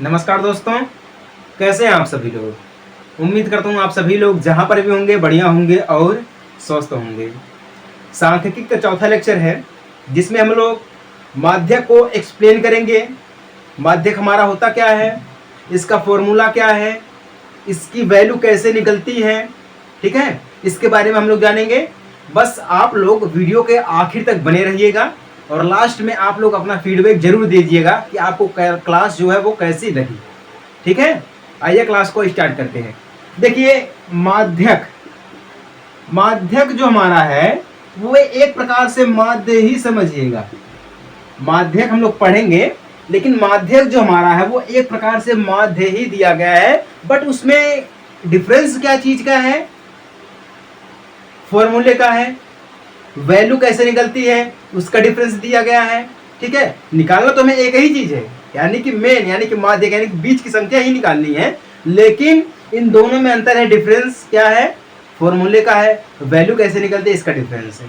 नमस्कार दोस्तों, कैसे हैं आप सभी लोग। उम्मीद करता हूँ आप सभी लोग जहाँ पर भी होंगे बढ़िया होंगे और स्वस्थ होंगे। सांख्यिकी का चौथा लेक्चर है जिसमें हम लोग माध्यक को एक्सप्लेन करेंगे। माध्यक हमारा होता क्या है, इसका फॉर्मूला क्या है, इसकी वैल्यू कैसे निकलती है, ठीक है, इसके बारे में हम लोग जानेंगे। बस आप लोग वीडियो के आखिर तक बने रहिएगा और लास्ट में आप लोग अपना फीडबैक जरूर दीजिएगा कि आपको क्लास जो है वो कैसी लगी। ठीक है, आइए क्लास को स्टार्ट करते हैं। देखिए, माध्यक माध्यक जो हमारा है वो एक प्रकार से माध्य ही समझिएगा। माध्यक हम लोग पढ़ेंगे, लेकिन माध्यक जो हमारा है वो एक प्रकार से माध्य ही दिया गया है, बट उसमें डिफरेंस क्या चीज का है, फॉर्मूले का है, वैल्यू कैसे निकलती है उसका डिफरेंस दिया गया है। ठीक है, निकालना तो हमें एक ही चीज है, यानी कि मेन यानी कि माध्यक यानी कि बीच की संख्या ही निकालनी है, लेकिन इन दोनों में अंतर है। डिफरेंस क्या है, फॉर्मूले का है, वैल्यू कैसे निकलती है इसका डिफरेंस है।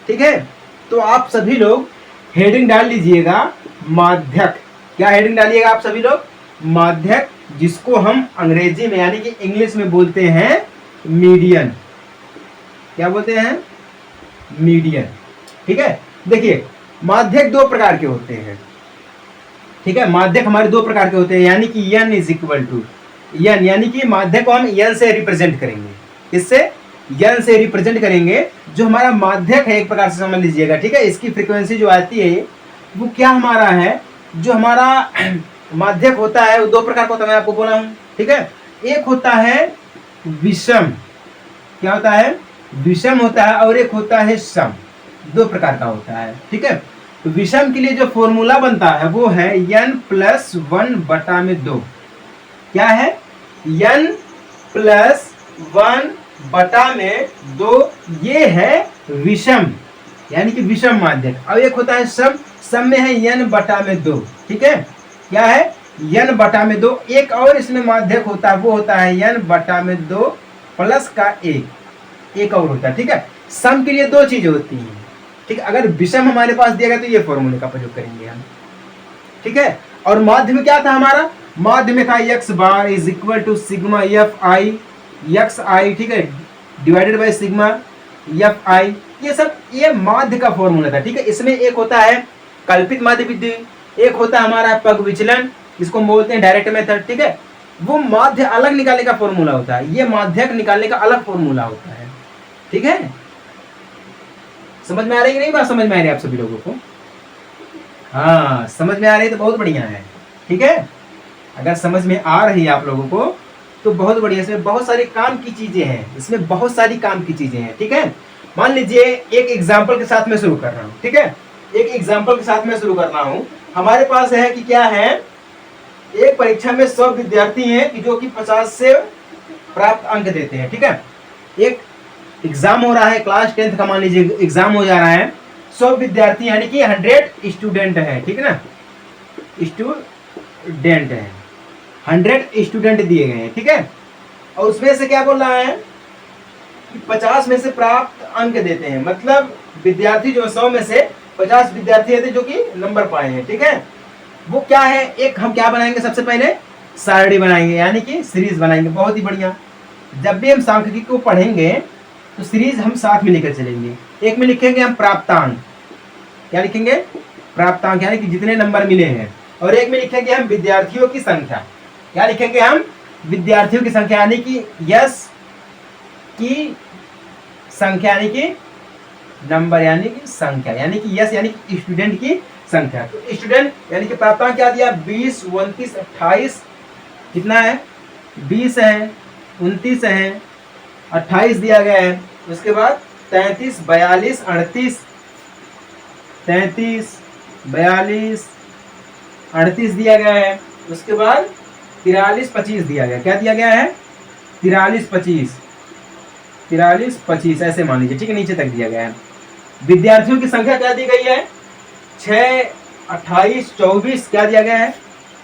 ठीक है, तो आप सभी लोग हेडिंग डाल लीजिएगा माध्यक। क्या हेडिंग डालिएगा आप सभी लोग, माध्यक, जिसको हम अंग्रेजी में यानी कि इंग्लिश में बोलते हैं मीडियन। क्या बोलते हैं, मीडियन। ठीक है, देखिए माध्यक दो प्रकार के होते हैं। ठीक है, माध्यक हमारे दो प्रकार के होते हैं, यानी कि n is equal to n, यानी कि माध्यक को हम n से रिप्रेजेंट करेंगे। इससे n से रिप्रेजेंट करेंगे। जो हमारा माध्यक है एक प्रकार से समझ लीजिएगा। ठीक है, इसकी फ्रीक्वेंसी जो आती है वो क्या हमारा है, जो हमारा माध्यक होता है वो दो प्रकार का होता है, मैं आपको बोला हूं। ठीक है, एक होता है विषम, क्या होता है, विषम होता है, और एक होता है सम। दो प्रकार का होता है। ठीक है, तो विषम के लिए जो फॉर्मूला बनता है वो है n+1/2। क्या है, n+1/2, ये है विषम यानी कि विषम माध्यक। और एक होता है सम, सम में है n/2। ठीक है, क्या है, n/2। एक और इसमें माध्यक होता है, वो होता है n/2 प्लस का एक और होता है। ठीक है, सम के लिए दो चीजें होती हैं। ठीक है, अगर विषम हमारे पास दिया गया तो ये फॉर्मूले का प्रयोग करेंगे हम। ठीक है, और माध्य में क्या था हमारा, माध्य में था x bar is equal to sigma F I X I. ठीक है, divided by sigma F I. ये सब ये माध्य का फॉर्मूला था। ठीक है, इसमें एक होता है कल्पित माध्य विधि, एक होता है हमारा पग विचलन, इसको बोलते हैं डायरेक्ट मेथड। ठीक है, वो माध्य अलग निकालने का फॉर्मूला होता है, ये माध्यक निकालने का अलग फॉर्मूला होता है। ठीक है, समझ में आ रही है कि नहीं बात, समझ में आ रही है आप सभी लोगों को। हाँ, समझ में आ रही है तो बहुत बढ़िया है। ठीक है, अगर समझ में आ रही है आप लोगों को तो बहुत बढ़िया। इसमें बहुत सारी काम की चीजें हैं, इसमें बहुत सारी काम की चीजें हैं। ठीक है, मान लीजिए एक एग्जाम्पल के साथ मैं शुरू कर रहा हूँ। ठीक है, एक एग्जाम्पल के साथ मैं शुरू कर रहा हूँ। हमारे पास है कि क्या है, एक परीक्षा में 100 विद्यार्थी हैं कि जो कि 50 से प्राप्त अंक देते हैं। ठीक है, एक एग्जाम हो रहा है, क्लास 10th का मान लीजिए एग्जाम हो जा रहा है। 100 विद्यार्थी यानी कि 100 स्टूडेंट है। ठीक है ना, स्टूडेंट है, 100 स्टूडेंट दिए गए हैं। ठीक है, और उसमें से क्या बोल रहा है कि 50 में से प्राप्त अंक देते हैं, मतलब विद्यार्थी जो 100 में से 50 विद्यार्थी थे जो कि नंबर पाए हैं। ठीक है, वो क्या है, एक हम क्या बनाएंगे, सबसे पहले सारणी बनाएंगे यानी कि सीरीज बनाएंगे। बहुत ही बढ़िया, जब भी हम सांख्यिकी को पढ़ेंगे तो सीरीज हम साथ में लेकर चलेंगे। एक में लिखेंगे हम प्राप्तांक, क्या लिखेंगे, प्राप्तांक यानी कि जितने नंबर मिले हैं, और एक में लिखेंगे हम विद्यार्थियों की संख्या। क्या लिखेंगे हम, विद्यार्थियों की संख्या यानी कि यस की संख्या यानी कि नंबर यानी कि संख्या, यानी कि यस यानी कि स्टूडेंट की संख्या। तो स्टूडेंट यानी कि प्राप्तांक क्या दिया, 20, 29, 28, कितना है, 20 है, 29 है, 28 दिया गया है। उसके बाद 33, 42, 38, 33, 42, 38 दिया गया है। उसके बाद 43, 25 दिया गया। क्या दिया गया है, 43, 25, 43, 25 ऐसे मान लीजिए। ठीक है, नीचे तक दिया गया है। विद्यार्थियों की संख्या क्या दी गई है, 6, 28, 24 क्या दिया गया है,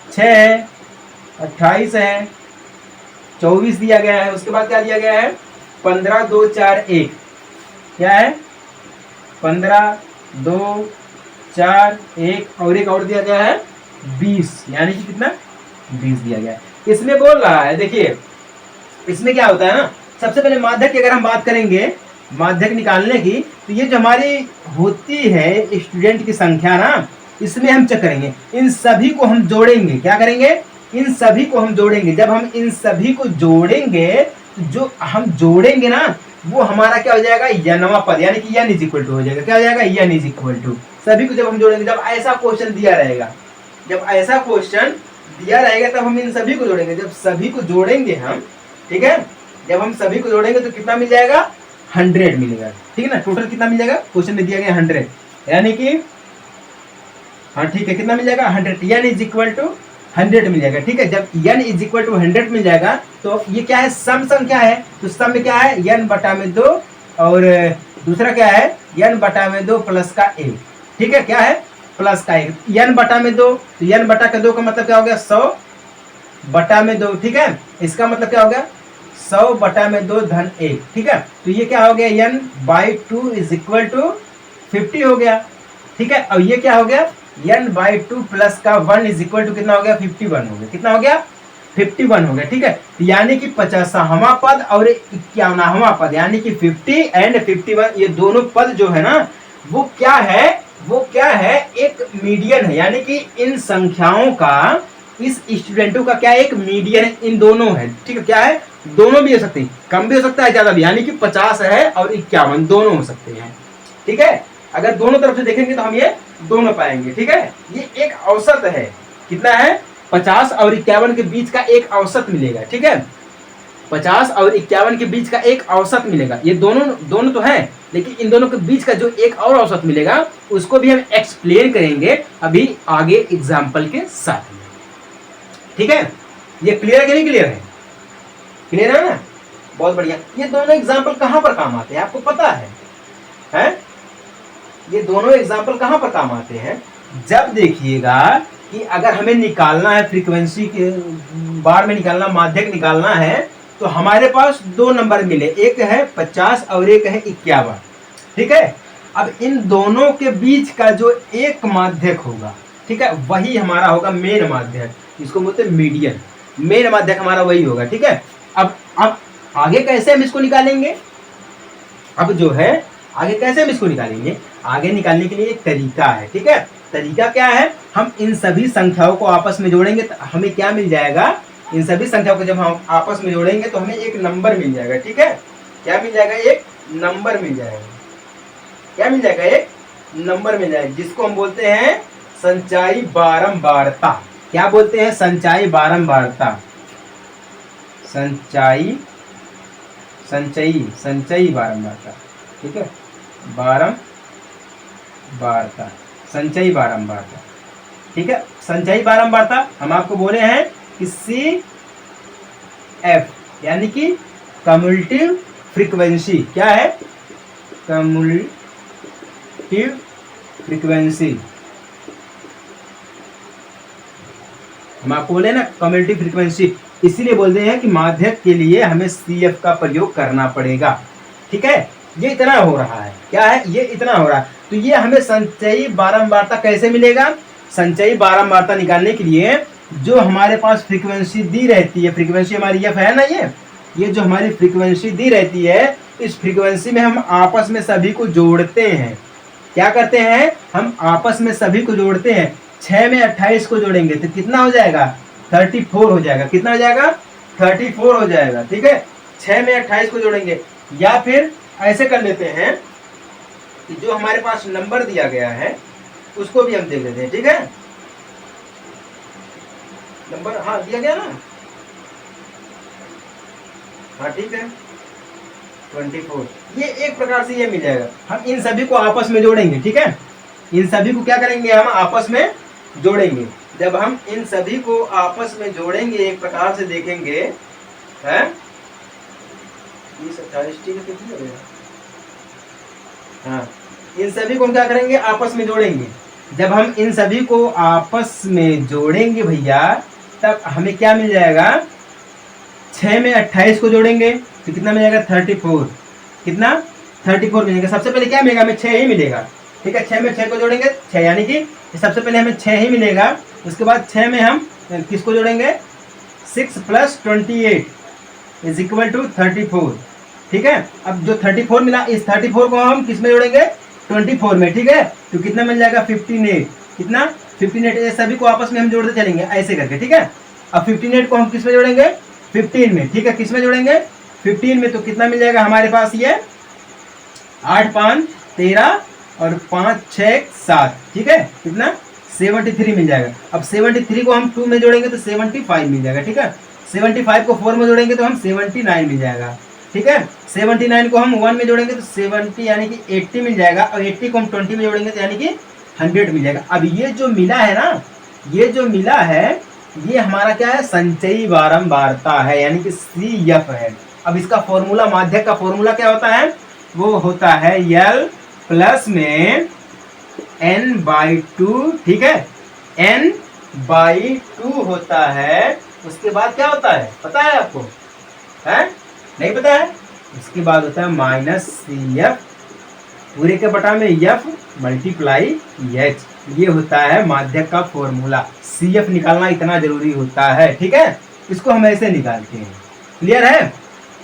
6 है, 28 है, 24 दिया गया है। उसके बाद क्या दिया गया है, 15, 2, 4, 1, क्या है, 15, 2, 4, 1 और एक और दिया गया है 20, यानी कि कितना 20 दिया गया है। इसमें बोल रहा है, देखिए इसमें क्या होता है ना, सबसे पहले माध्यक की अगर हम बात करेंगे, माध्यक निकालने की, तो ये जो हमारी होती है स्टूडेंट की संख्या ना, इसमें हम चेक करेंगे, इन सभी को हम जोड़ेंगे। क्या करेंगे? इन सभी को हम जोड़ेंगे। जब हम इन सभी को जोड़ेंगे, तो जो हम जोड़ेंगे ना, वो हमारा क्या हो जाएगा? यनवा पद, यानी कि यन इज इक्वल टू हो जाएगा। क्या हो जाएगा? यन इज इक्वल टू। सभी को जब हम जोड़ेंगे, जब ऐसा क्वेश्चन दिया रहेगा, जब ऐसा क्वेश्चन दिया रहेगा, तब हम इन सभी को जोड़ेंगे। जब सभी को जोड़ेंगे हम, ठीक है, जब हम सभी को जोड़ेंगे तो कितना मिल जाएगा? 100 मिलेगा। ठीक है ना, टोटल कितना मिल जाएगा? क्वेश्चन में दिया गया 100, यानी कि हाँ ठीक है, कितना मिल जाएगा? 100। यन इज इक्वल टू 100 मिल जाएगा। ठीक है, जब यन इज इक्वल टू 100 मिल जाएगा, तो ये क्या है? सम संख्या है, तो सम में क्या है? यन बटा में 2, और दूसरा क्या है? यन बटा में 2 प्लस का 1। ठीक है, क्या है? प्लस का 1। यन बटा में 2, तो यन बटा का 2 का मतलब क्या हो गया? 100 बटा में 2। ठीक है, इसका मतलब क्या हो गया? 100 बटा में 2 धन 1। ठीक है, तो ये क्या हो गया? N by 2 is equal to 50 हो गया। ठीक है, और ये क्या हो गया? n बाई 2 प्लस का 1 इज इक्वल टू कितना हो गया? 51 हो गया। कितना हो गया? 51 हो गया। ठीक है, यानी कि 50वां पद और 51वां पद, यानी कि 50 एंड 51, ये दोनों पद जो है ना, वो क्या है? वो क्या है? एक मीडियन है, यानी कि इन संख्याओं का, इस स्टूडेंटों का क्या? एक मीडियन है, इन दोनों है। ठीक है, क्या है? दोनों भी हो सकते हैं, कम भी हो सकता है, ज्यादा भी, यानी कि 50 है और 51 दोनों हो सकते हैं। ठीक है, अगर दोनों तरफ से देखेंगे तो हम ये दोनों पाएंगे। ठीक है, ये एक औसत है। कितना है? 50 और 51 के बीच का एक औसत मिलेगा। ठीक है, 50 और 51 के बीच का एक औसत मिलेगा। ये दोनों तो है, लेकिन इन दोनों के बीच का जो एक और औसत मिलेगा, उसको भी हम एक्सप्लेन करेंगे अभी आगे एग्जाम्पल के साथ में। ठीक है, ये क्लियर है कि नहीं क्लियर है? क्लियर है ना? बहुत बढ़िया। ये दोनों एग्जाम्पल कहां पर काम आते हैं आपको पता है? ये दोनों एग्जाम्पल कहां पर काम आते हैं? जब देखिएगा कि अगर हमें निकालना है फ्रीक्वेंसी के बार में निकालना, माध्यक निकालना है, तो हमारे पास दो नंबर मिले, एक है 50 और एक है 51। ठीक है, अब इन दोनों के बीच का जो एक माध्यक होगा, ठीक है, वही हमारा होगा मेन माध्यक, इसको बोलते हैं मीडियन। मेन माध्यक हमारा वही होगा। ठीक है, अब आगे कैसे हम इसको निकालेंगे? अब जो है आगे कैसे हम इसको निकालेंगे? आगे निकालने के लिए एक तरीका है। ठीक है, तरीका क्या है? हम इन सभी संख्याओं को आपस में जोड़ेंगे तो हमें क्या मिल जाएगा? इन सभी संख्याओं को जब हम आपस में जोड़ेंगे तो हमें एक नंबर मिल जाएगा। ठीक है, क्या मिल जाएगा? एक नंबर मिल जाएगा। क्या मिल जाएगा? एक नंबर मिल जाएगा, जिसको हम बोलते हैं संचयी बारंबारता। क्या बोलते हैं? संचयी बारंबारता। संचयी बारंबारता। ठीक है, बारंबारता, संचयी बारंबारता। ठीक है, संचयी बारंबारता हम आपको बोले हैं कि CF, यानी कि कम्युलेटिव फ्रीक्वेंसी। क्या है? Cumulative frequency. हम आपको बोले ना कम्युलेटिव फ्रीक्वेंसी, इसीलिए बोलते हैं कि माध्यक के लिए हमें CF का प्रयोग करना पड़ेगा। ठीक है, ये इतना हो रहा है। क्या है? ये इतना हो रहा है। तो ये हमें संचयी बारंबारता कैसे मिलेगा? संचयी बारंबारता निकालने के लिए जो हमारे पास फ्रीक्वेंसी दी रहती है, फ्रीक्वेंसी हमारी एफ है ना, ये जो हमारी फ्रीक्वेंसी दी रहती है, इस फ्रीक्वेंसी में हम आपस में सभी को जोड़ते हैं। क्या करते हैं? हम आपस में सभी को जोड़ते हैं। 6 में 28 को जोड़ेंगे तो कितना हो जाएगा? 34 हो जाएगा। कितना हो जाएगा? 34 हो जाएगा। ठीक है, 6 में 28 को जोड़ेंगे, या फिर ऐसे कर लेते हैं कि जो हमारे पास नंबर दिया गया है उसको भी हम देख लेते हैं। ठीक है, नंबर हाँ दिया गया ना, हाँ ठीक है 24। ये एक प्रकार से ये मिल जाएगा। हम इन सभी को आपस में जोड़ेंगे। ठीक है, इन सभी को क्या करेंगे? हम आपस में जोड़ेंगे। जब हम इन सभी को आपस में जोड़ेंगे, एक प्रकार से देखेंगे, है 28 ठीक है कितनी लगेगा? हाँ, इन सभी को हम क्या करेंगे? आपस में जोड़ेंगे। जब हम इन सभी को आपस में जोड़ेंगे भैया, तब हमें क्या मिल जाएगा? 6 में 28 को जोड़ेंगे तो कितना मिलेगा? 34। कितना? 34 मिलेगा। सबसे पहले क्या मिलेगा? हमें 6 ही मिलेगा। ठीक है, 6 में 6 को जोड़ेंगे, 6, यानी कि सबसे पहले हमें 6 ही मिलेगा। उसके बाद 6 में हम किसको जोड़ेंगे, 6 + 28 इज इक्वल टू 34। ठीक है, अब जो 34 मिला, इस 34 को हम किस में जोड़ेंगे, 24 में। ठीक है, तो कितना मिल जाएगा, 58। कितना, 58। ये सभी को आपस में हम जोड़ते चलेंगे ऐसे करके। ठीक है, अब 58 को हम किस में जोड़ेंगे, 15 में। ठीक है, किस में जोड़ेंगे, 15 में। तो कितना मिल जाएगा हमारे पास, ये 8 5 13 और 5 6 7। ठीक है, कितना, 73 मिल जाएगा। अब 73 को हम 2 में जोड़ेंगे तो 75 मिल जाएगा। ठीक है, 75 को 4 में जोड़ेंगे तो हम 79 मिल जाएगा। ठीक है, 79 को हम 1 में जोड़ेंगे तो 70 यानी कि 80 मिल जाएगा, और 80 को हम 20 में जोड़ेंगे तो यानी कि 100 मिल जाएगा। अब ये जो मिला है ना, ये जो मिला है, ये हमारा क्या है, संचयी बारंबारता है, यानी कि CF है। अब इसका फॉर्मूला, माध्यक का फॉर्मूला क्या होता है, वो होता है L प्लस में n/2। ठीक है, n/2 होता है। उसके बाद क्या होता है, पता है आपको, है नहीं पता है, उसके बाद होता है -CF पूरे के बटा में F × H। ये होता है माध्यक का फॉर्मूला। CF निकालना इतना जरूरी होता है। ठीक है, इसको हम ऐसे निकालते हैं, क्लियर है।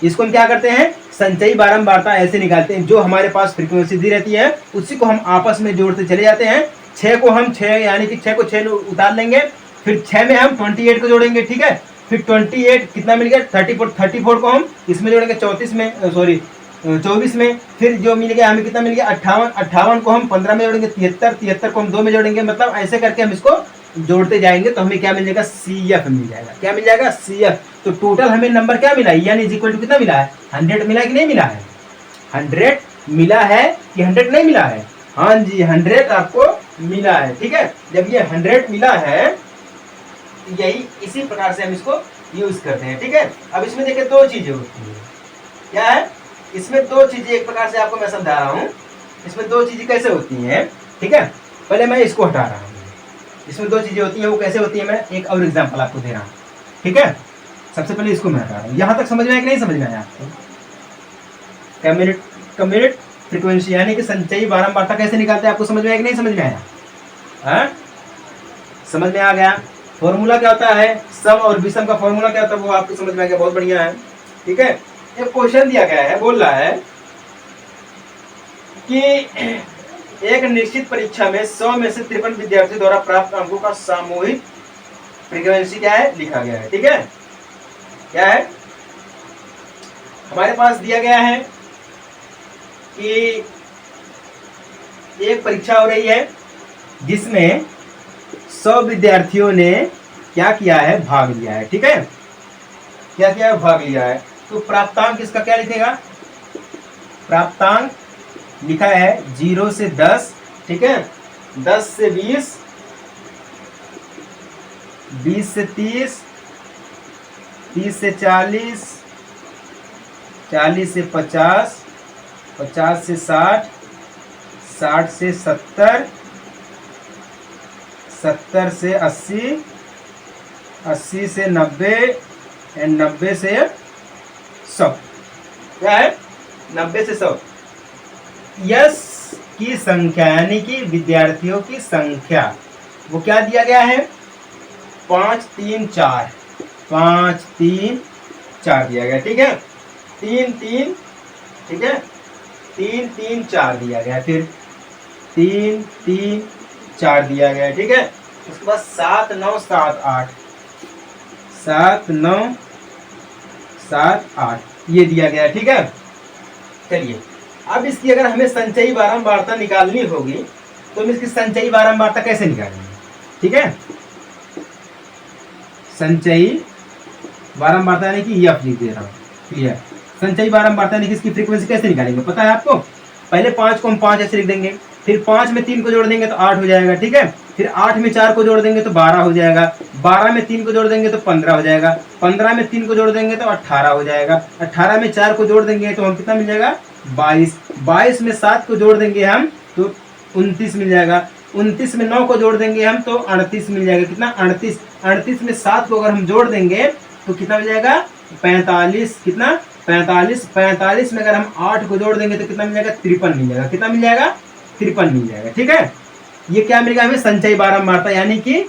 इसको हम क्या करते हैं, संचयी बारंबारता ऐसे निकालते हैं, जो हमारे पास फ्रीक्वेंसी दी रहती है उसी को हम आपस में जोड़ते चले जाते हैं। 6 को हम 6 यानी कि 6 को 6 उतार लेंगे, फिर 6 में हम 28 को जोड़ेंगे। ठीक है, फिर 28 कितना मिल गया, 34 को हम इसमें जोड़ेंगे 34 में, सॉरी 24 में। फिर जो मिल गया हमें, कितना मिल गया, 58 को हम 15 में जोड़ेंगे, 73 को हम 2 में जोड़ेंगे। मतलब ऐसे करके हम इसको जोड़ते जाएंगे तो हमें क्या मिल जाएगा, CF मिल जाएगा। क्या मिल जाएगा, CF। तो टोटल हमें नंबर क्या मिला, यानी इज इक्वल टू कितना मिला है, 100 मिला कि नहीं मिला है, 100 मिला है कि 100 नहीं मिला है, हाँ जी 100 आपको मिला है। ठीक है, जब ये 100 मिला है, यही इसी प्रकार से हम इसको यूज करते हैं। ठीक है, अब इसमें देखिए 2 चीजें होती है, क्या है, इसमें 2 चीजें, एक प्रकार से आपको मैं समझा रहा हूँ, इसमें 2 चीजें कैसे होती हैं। ठीक है, पहले मैं इसको हटा रहा हूँ, इसमें 2 चीजें होती हैं, वो कैसे होती है, मैं एक और एग्जांपल आपको दे रहा हूँ। ठीक है, सबसे पहले इसको मैं हटा रहा हूँ। यहां तक समझ में आया कि नहीं समझ में आया आपको, कम्यूनिट फ्रीक्वेंसी यानी कि संचयी बारंबारता कैसे निकालते हैं, आपको समझ में आया कि नहीं समझ में आया, हाँ समझ में आ गया। फॉर्मूला क्या होता है, सम और विषम का फॉर्मूला क्या होता है, वो आपको समझ में आ गया, बहुत बढ़िया है। ठीक है, एक क्वेश्चन दिया गया है, बोल रहा है कि एक निश्चित परीक्षा में 100 में से 53 विद्यार्थियों द्वारा प्राप्त अंकों का सामूहिक फ्रीक्वेंसी क्या है, लिखा गया है। ठीक है, क्या है, हमारे पास दिया गया है कि एक परीक्षा हो रही है जिसमें 100 विद्यार्थियों ने क्या किया है, भाग लिया है। ठीक है, क्या किया है, भाग लिया है। तो प्राप्तांक इसका क्या लिखेगा, प्राप्तांक लिखा है 0 से 10। ठीक है, 10 से 20, 20 से 30, 30 से 40, 40 से 50, 50 से 60, 60 से 70, 70 से 80, 80 से 90, 90 से 100। क्या है, 90 से 100। यस की संख्या यानी कि विद्यार्थियों की संख्या, वो क्या दिया गया है, 5 3 4, 5 3 4 दिया गया। ठीक है, 3 3, ठीक है, 3 3 4 दिया गया, फिर 3 3 4 दिया गया। ठीक है, उसके बाद 7 9 7 8, 7 9 7 8 ये दिया गया। ठीक है, चलिए अब इसकी अगर हमें संचयी बारंबारता निकालनी होगी तो हम इसकी संचयी बारंबारता कैसे निकालेंगे। ठीक है, संचयी बारंबारता यानी कि F लिख दे रहा हूँ, क्लियर। संचयी बारंबारता यानी कि इसकी फ्रीक्वेंसी कैसे निकालेंगे, पता है आपको। पहले 5 को हम 5 ऐसे लिख देंगे, फिर 5 में 3 को जोड़ देंगे तो 8 हो जाएगा। ठीक है, फिर 8 में 4 को जोड़ देंगे तो 12 हो जाएगा, 12 में 3 को जोड़ देंगे तो 15 हो जाएगा, 15 में 3 को जोड़ देंगे तो 18 हो जाएगा, 18 में 4 को जोड़ देंगे तो हम कितना मिल जाएगा, 22, 22 में 7 को जोड़ देंगे हम तो 29 मिल जाएगा, 29 में 9 को जोड़ देंगे हम तो 38 मिल जाएगा। कितना, 38, 38 में 7 को अगर हम जोड़ देंगे तो कितना मिल जाएगा, 45। कितना, 45, 45 में अगर हम 8 को जोड़ देंगे तो कितना मिल जाएगा, 53 मिल जाएगा। कितना मिल जाएगा, 53 मिल जाएगा। ठीक है, ये क्या मिलेगा हमें, संचयी बारंबारता यानी कि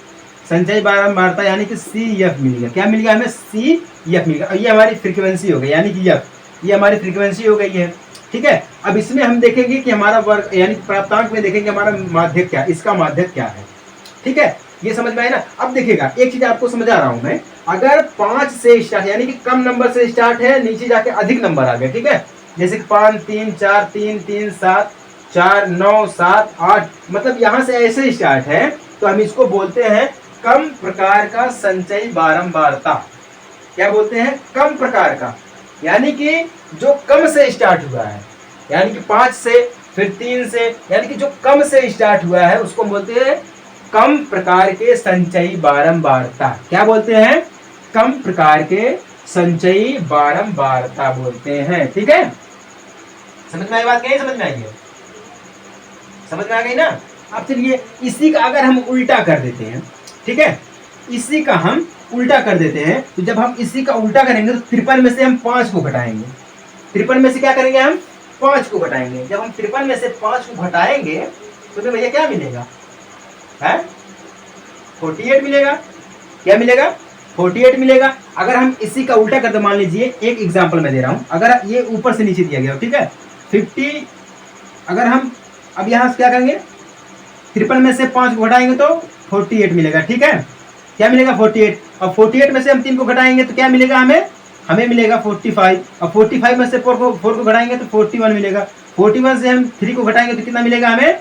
संचयी बारंबारता यानी कि CF मिल गया। क्या मिल गया हमें? CF मिल गया। और ये हमारी फ्रीक्वेंसी हो गई यानी कि F, ये हमारी फ्रीक्वेंसी हो गई है। ठीक है, अब इसमें हम देखेंगे कि हमारा वर्ग यानी प्राप्तांक में देखेंगे हमारा माध्यक क्या, इसका माध्यक क्या है। ठीक है, ये समझ में आए ना। अब देखिएगा एक चीज आपको समझा रहा हूं मैं, अगर 5 से स्टार्ट यानी कि कम नंबर से स्टार्ट है, नीचे जाके अधिक नंबर आ गए। ठीक है, जैसे कि 5 3 4 3 3 7 4 9 7 8, मतलब यहां से ऐसे स्टार्ट है, तो हम इसको बोलते हैं कम प्रकार का संचयी बारंबारता। क्या बोलते हैं? कम प्रकार का, यानी कि जो कम से स्टार्ट हुआ है, यानी कि 5 से, फिर 3 से, यानी कि जो कम से स्टार्ट हुआ है उसको बोलते हैं कम प्रकार के संचयी बारंबारता। क्या बोलते हैं? कम प्रकार के संचयी बारंबारता बोलते हैं। ठीक है, समझ में आई बात? नहीं समझ में आई है? समझ में आ गई ना। अब चलिए इसी का अगर हम उल्टा कर देते हैं, ठीक है, इसी का हम उल्टा कर देते हैं, तो जब हम इसी का उल्टा करेंगे तो 53 में से हम 5 को घटाएंगे। 53 में से क्या करेंगे? हम 5 को घटाएंगे। जब हम 53 में से 5 को घटाएंगे तो फिर भैया क्या मिलेगा? है 48 मिलेगा। क्या मिलेगा? 48 मिलेगा। अगर हम इसी का उल्टा कर दे, मान लीजिए एक एग्जांपल मैं दे रहा हूं, अगर ये ऊपर से नीचे दिया गया, ठीक है, 50, अगर हम अब यहां से क्या करेंगे, 53 में से 5 को घटाएंगे तो 48 मिलेगा। ठीक है, क्या मिलेगा? 48। और 48 में से हम 3 को घटाएंगे तो क्या मिलेगा हमें? हमें मिलेगा 45। और 45 में से 4 को घटाएंगे तो 41 मिलेगा। 41 से हम 3 को घटाएंगे तो कितना मिलेगा हमें?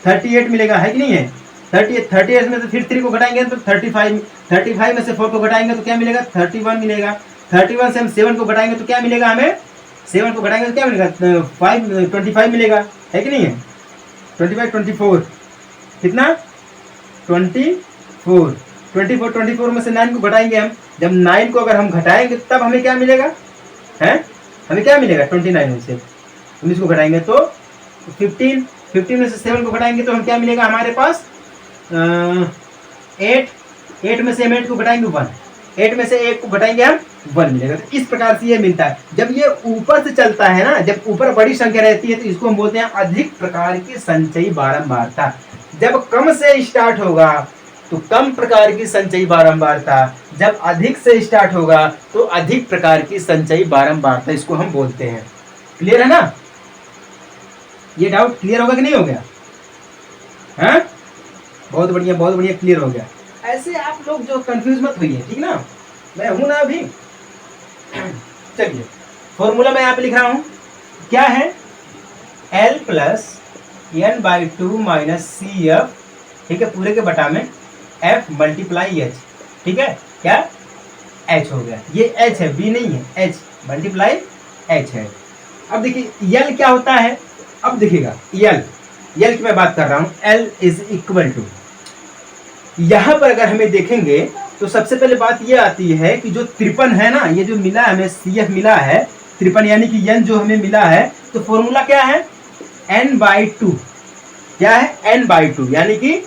38 मिलेगा, है कि नहीं है? 38 में से फिर 3 को घटाएंगे तो 35। 35 में से 4 को घटाएंगे तो क्या मिलेगा? 31 मिलेगा। 31 से हम 7 को घटाएंगे तो क्या मिलेगा हमें? 7 को घटाएंगे तो क्या मिलेगा? 25 मिलेगा, है कि नहीं है? 24 कितना? 24 में से 9 को घटाएंगे हम, जब 9 को अगर हम घटाएंगे तब हमें क्या मिलेगा? है हमें क्या मिलेगा? 29 में से हम इसको घटाएंगे तो 15 में से 7 को घटाएंगे तो हम क्या मिलेगा हमारे पास? 8 में से हम 8 को घटाएंगे 1, 8 में से 1 को घटाएंगे हम 1 मिलेगा। तो इस प्रकार से ये मिलता है। जब ये ऊपर से चलता है ना, जब ऊपर बड़ी संख्या रहती है तो इसको हम बोलते हैं अधिक प्रकार की संचयी बारंबारता। जब कम से स्टार्ट होगा तो कम प्रकार की संचयी बारंबारता, जब अधिक से स्टार्ट होगा तो अधिक प्रकार की संचयी बारंबारता, इसको हम बोलते हैं। क्लियर है ना? ये डाउट क्लियर होगा कि नहीं हो गया? हाँ, बहुत बढ़िया, बहुत बढ़िया, क्लियर हो गया। ऐसे आप लोग जो कंफ्यूज मत होइए, ठीक ना, मैं हूं ना अभी। चलिए फॉर्मूला मैं यहाँ पे लिख रहा हूं, क्या है? L plus n/2 minus CF, ठीक है, पूरे के बटा में F मल्टीप्लाई H। ठीक है, क्या? H हो गया। ये H है, B नहीं है, H मल्टीप्लाई H है। अब देखिए L क्या होता है? अब देखिएगा L की मैं बात कर रहा हूं, L इज इक्वल टू, यहां पर अगर हमें देखेंगे तो सबसे पहले बात ये आती है कि जो 53 है ना, ये जो मिला है हमें CF मिला है 53, यानी कि n जो हमें मिला है, तो फॉर्मूला क्या है? n/2। क्या है? n/2, यानी कि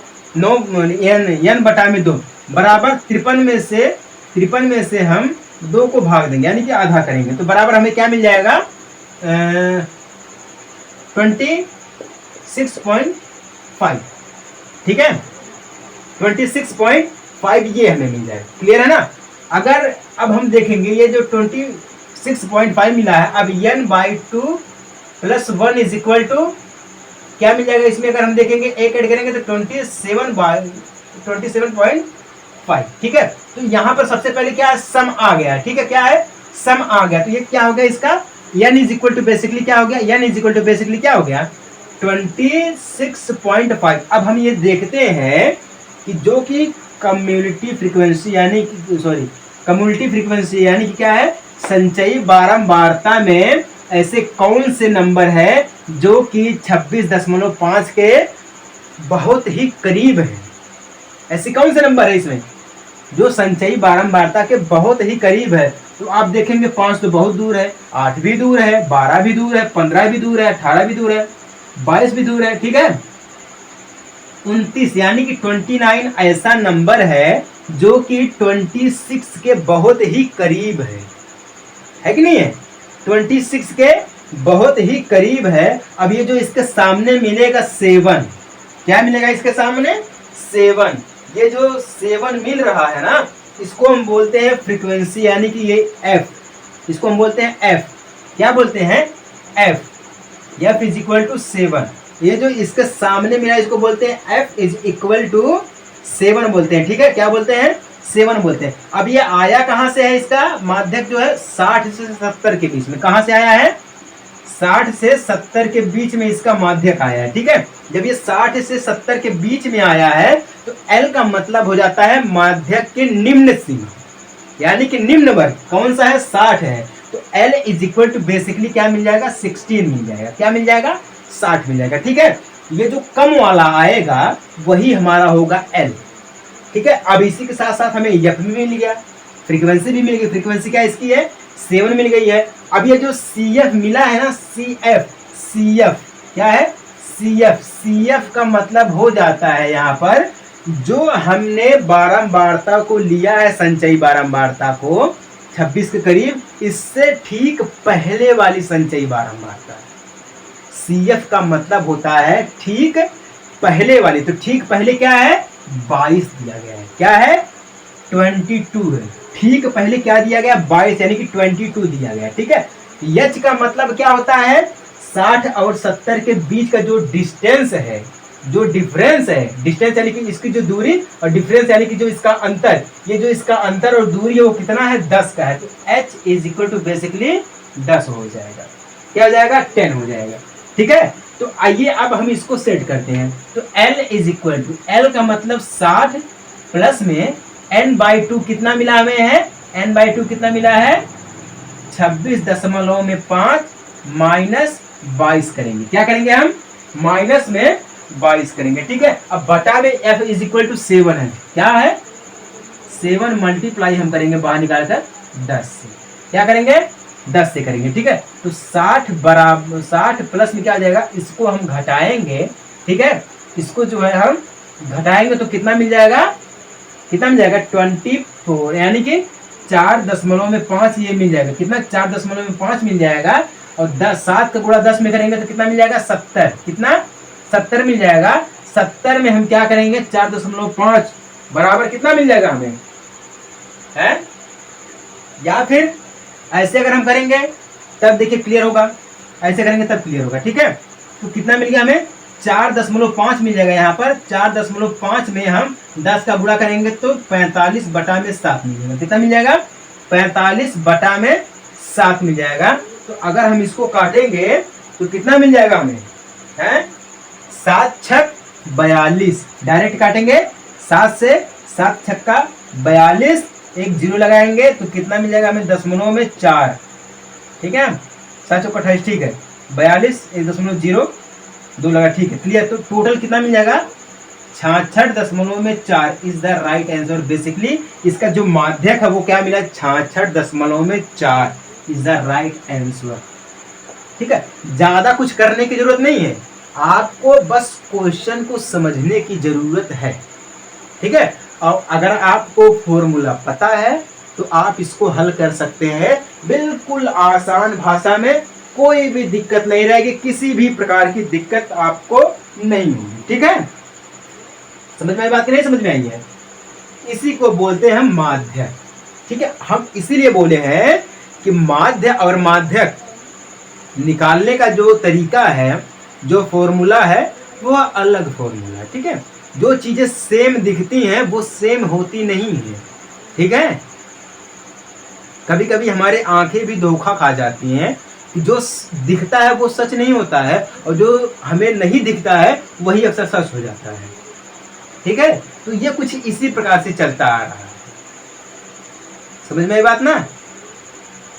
n बटा में 2 बराबर 53 में से हम 2 को भाग देंगे, यानी कि आधा करेंगे, तो बराबर हमें क्या मिल जाएगा? 26.5। ठीक है, 26.5 ये हमें मिल जाएगा। क्लियर है ना? अगर अब हम देखेंगे ये जो 26.5 मिला है, अब n/2 plus 1 is equal to क्या मिल जाएगा? इसमें अगर हम देखेंगे एक ऐड करेंगे तो 27.5। ठीक है, तो यहाँ पर सबसे पहले क्या है? सम आ गया। ठीक है, क्या है? सम आ गया। तो ये क्या हो गया इसका? n is equal to basically क्या हो गया? n is equal to basically क्या हो गया? 26.5। अब हम ये देखते हैं कि जो कि कम्युनिटी फ्रीक्वेंसी यानी कि कम्युनिटी फ्रीक्वेंसी यानी कि क्या है? संचयी बारंबारता में ऐसे कौन से नंबर है जो कि 26.5 के बहुत ही करीब है? ऐसे कौन से नंबर है इसमें जो संचयी बारंबारता के बहुत ही करीब है? तो आप देखेंगे 5 तो बहुत दूर है, 8 भी दूर है, 12 भी दूर है, 15 भी दूर है, 18 भी दूर है, 22 भी दूर है। ठीक है, 29 यानी कि 29 ऐसा नंबर है जो कि 26 के बहुत ही करीब है कि नहीं है? 26 के बहुत ही करीब है। अब ये जो इसके सामने मिलेगा 7, क्या मिलेगा इसके सामने? 7, ये जो 7 मिल रहा है ना, इसको हम बोलते हैं फ्रीक्वेंसी, यानी कि ये एफ, इसको हम बोलते हैं एफ। क्या बोलते हैं? F. F is equal to 7। ये जो इसके सामने मिला इसको बोलते हैं एफ इज इक्वल टू 7 बोलते हैं। ठीक है, क्या बोलते हैं? 7 बोलते हैं। अब ये आया कहाँ से है? इसका माध्यक जो है 60 से 70 के बीच में। कहाँ से आया है? 60 से 70 के बीच में इसका माध्यक आया है। ठीक है, जब ये 60 से 70 के बीच में आया है तो L का मतलब हो जाता है माध्यक के निम्न सीमा, यानी कि निम्न वर्ग कौन सा है? 60 है। तो L is equal to basically क्या मिल जाएगा? 16 मिल जाएगा। क्या मिल जाएगा? 60 मिल जाएगा। ठीक है, ये जो कम वाला आएगा वही हमारा होगा L। ठीक है, अब इसी के साथ साथ हमें एफ भी मिल गया, फ्रीक्वेंसी भी मिल गई। फ्रीक्वेंसी क्या इसकी है? 7 मिल गई है। अब ये जो सी एफ मिला है ना, सी एफ क्या है? सी एफ का मतलब हो जाता है यहाँ पर जो हमने बारंबारता को लिया है, संचयी बारंबारता को 26 के करीब, इससे ठीक पहले वाली संचयी बारंबारता। सी एफ का मतलब होता है ठीक पहले वाली। तो ठीक पहले क्या है? 22 दिया गया है। क्या है? 22 है। ठीक पहले क्या दिया गया? 22, यानी कि 22 दिया गया। ठीक है, एच का मतलब क्या होता है? 60 और 70 के बीच का जो डिस्टेंस है, जो डिफरेंस है, डिस्टेंस यानी कि इसकी जो दूरी, और डिफरेंस यानी कि जो इसका अंतर, ये जो इसका अंतर और दूरी है वो कितना है? 10 का है। तो h is equal to basically 10 हो जाएगा। क्या हो जाएगा? 10 हो जाएगा। ठीक है, तो आइए अब हम इसको सेट करते हैं। तो L is equal to, L का मतलब 60 प्लस में n/2 कितना मिला हमें है? n/2 कितना मिला है? 26.5 माइनस 22 करेंगे। क्या करेंगे हम? माइनस में 22 करेंगे। ठीक है, अब बटा में f इज इक्वल टू 7 है। क्या है? 7 मल्टीप्लाई हम करेंगे बाहर निकाल कर 10 से। क्या करेंगे? 10 से करेंगे। ठीक है, तो 60 बराबर 60 प्लस में क्या आ जाएगा? इसको हम घटाएंगे। ठीक है, इसको जो है हम घटाएंगे तो कितना मिल जाएगा? कितना मिल जाएगा? 24, यानी कि 4.5 ये मिल जाएगा। कितना? 4.5 मिल जाएगा। और 7 का गुणा 10 में करेंगे तो कितना मिल जाएगा? 70। कितना? 70 मिल जाएगा। 70 में हम क्या करेंगे? 4.5 बराबर कितना मिल जाएगा हमें? है? या फिर ऐसे अगर हम करेंगे तब देखिए क्लियर होगा, ऐसे करेंगे तब क्लियर होगा। ठीक है, तो कितना मिल गया हमें? 4.5 मिल जाएगा। यहाँ पर 4.5 में हम 10 का गुणा करेंगे तो 45/7 मिल जाएगा। कितना मिल जाएगा? 45/7 मिल जाएगा। तो अगर हम इसको काटेंगे तो कितना मिल जाएगा हमें? है 7 छक 42। डायरेक्ट काटेंगे, 7 से 7 छक्का 42, एक जीरो लगाएंगे तो कितना मिल जाएगा हमें? 0.4। ठीक है, 7 चौका 28। ठीक है, 42 1.02 लगा। ठीक है, क्लियर। तो टोटल कितना मिल जाएगा? 66.4 is the right answer. Basically इसका जो माध्यक है वो क्या मिला? 66.4 इज द राइट आंसर। ठीक है, ज्यादा कुछ करने की जरूरत नहीं है, आपको बस क्वेश्चन को समझने की जरूरत है। ठीक है, और अगर आपको फॉर्मूला पता है तो आप इसको हल कर सकते हैं बिल्कुल आसान भाषा में, कोई भी दिक्कत नहीं रहेगी, किसी भी प्रकार की दिक्कत आपको नहीं होगी। ठीक है, समझ में आई बात कि नहीं समझ में आई है? इसी को बोलते हैं हम माध्यक। ठीक है, हम इसीलिए बोले हैं कि माध्य और माध्यक निकालने का जो तरीका है, जो फॉर्मूला है, वो अलग फॉर्मूला है। ठीक है, जो चीजें सेम दिखती हैं वो सेम होती नहीं है। ठीक है, कभी कभी हमारे आंखें भी धोखा खा जाती हैं कि जो दिखता है वो सच नहीं होता है, और जो हमें नहीं दिखता है वही अक्सर सच हो जाता है। ठीक है, तो ये कुछ इसी प्रकार से चलता आ रहा है। समझ में आई बात ना?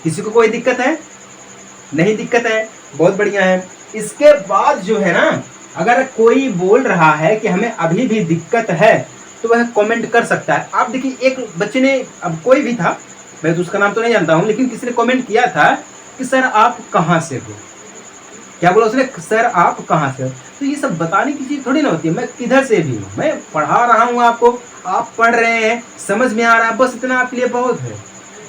किसी को कोई दिक्कत है? नहीं दिक्कत है, बहुत बढ़िया है। इसके बाद जो है ना, अगर कोई बोल रहा है कि हमें अभी भी दिक्कत है तो वह कमेंट कर सकता है। आप देखिए, एक बच्चे ने, अब कोई भी था, मैं तो उसका नाम तो नहीं जानता हूँ, लेकिन किसी ने कमेंट किया था कि सर आप कहाँ से हो। क्या बोला उसने? सर आप कहाँ से हो। तो ये सब बताने की चीज़ थोड़ी ना होती है। मैं किधर से भी हूँ, मैं पढ़ा रहा हूँ आपको, आप पढ़ रहे हैं, समझ में आ रहा है, बस इतना आपके लिए बहुत है।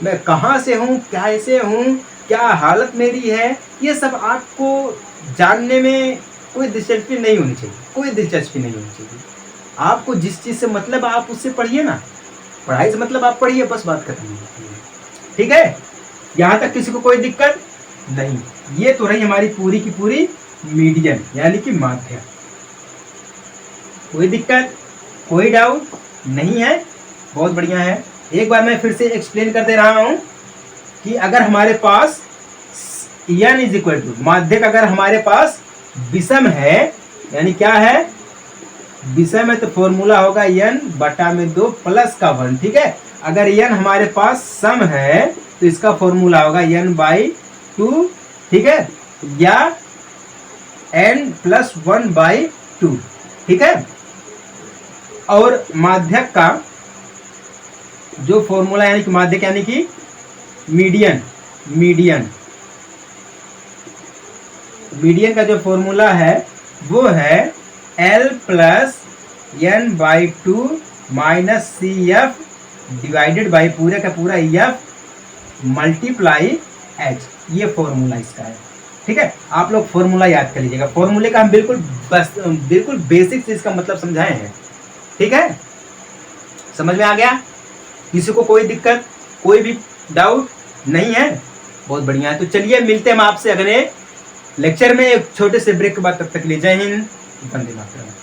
मैं कहाँ से हूँ, कैसे हूँ, क्या हालत मेरी है, ये सब आपको जानने में कोई दिलचस्पी नहीं होनी चाहिए, कोई दिलचस्पी नहीं होनी चाहिए। आपको जिस चीज से मतलब आप उससे पढ़िए ना, पढ़ाई से मतलब आप पढ़िए, बस बात खत्म। ठीक है, यहां तक किसी को कोई दिक्कत नहीं। ये तो रही हमारी पूरी की पूरी मीडियन यानी कि माध्य। कोई दिक्कत, कोई डाउट नहीं है? बहुत बढ़िया है। एक बार मैं फिर से एक्सप्लेन कर दे रहा हूं कि अगर हमारे पास n इज इक्वल टू माध्यक, अगर हमारे पास विषम है, यानी क्या है, विषम है, तो फॉर्मूला होगा n बटा में 2 प्लस का 1। ठीक है, अगर n हमारे पास सम है तो इसका फॉर्मूला होगा n बाई 2। ठीक है, या n प्लस 1 बाई 2। ठीक है, और माध्यक का जो फॉर्मूला, यानी कि माध्यक यानी कि मीडियन, मीडियन का जो फॉर्मूला है वो है L plus n by 2 minus c f divided by पूरे का पूरा एफ मल्टीप्लाई एच। ये फॉर्मूला इसका है। ठीक है, आप लोग फॉर्मूला याद कर लीजिएगा। फॉर्मूले का हम बिल्कुल बेसिक चीज का मतलब समझाए हैं। ठीक है, समझ में आ गया? किसी को कोई दिक्कत, कोई भी डाउट नहीं है? बहुत बढ़िया है। तो चलिए मिलते हैं हम आपसे अगले लेक्चर में एक छोटे से ब्रेक के बाद। तब तक के लिए जय हिंद, वंदे मातरम।